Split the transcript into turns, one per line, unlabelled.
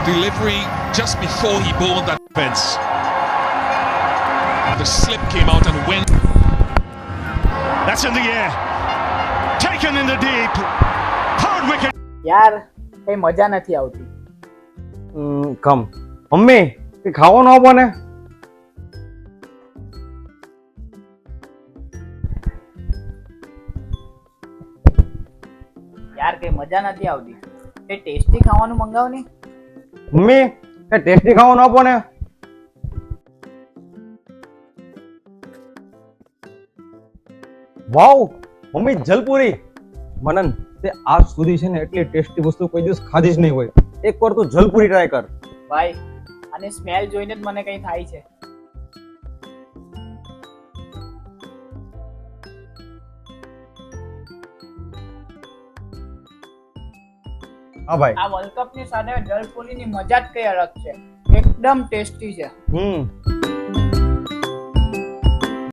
delivery just before he bowled that fence. The slip came out and went.
That's in the air. Taken in the deep. Hard wicket.
યાર કઈ મજા નથી આવતી.
કમ mummy કે ખાવાનું આપો ને.
યાર કઈ મજા નથી આવતી. કઈ ટેસ્ટી ખાવાનું મંગાવ ને.
મમ્મી કે ટેસ્ટી ખાવાનું આપો ને. વાવ મમ્મી જલપુરી. મનન તે આજ સુધી છે ને એટલી ટેસ્ટી વસ્તુ કોઈ દિવસ ખાધી જ નહીં હોય. એકવાર તું જલપુરી ટ્રાય કર.
ભાઈ આની સ્મેલ જોઈને જ મને કઈ થાય છે.
હા ભાઈ.
આ વર્લ્ડ કપ ની સાથે જલપુરી ની મજા જ કઈ અલગ છે. એકદમ ટેસ્ટી છે.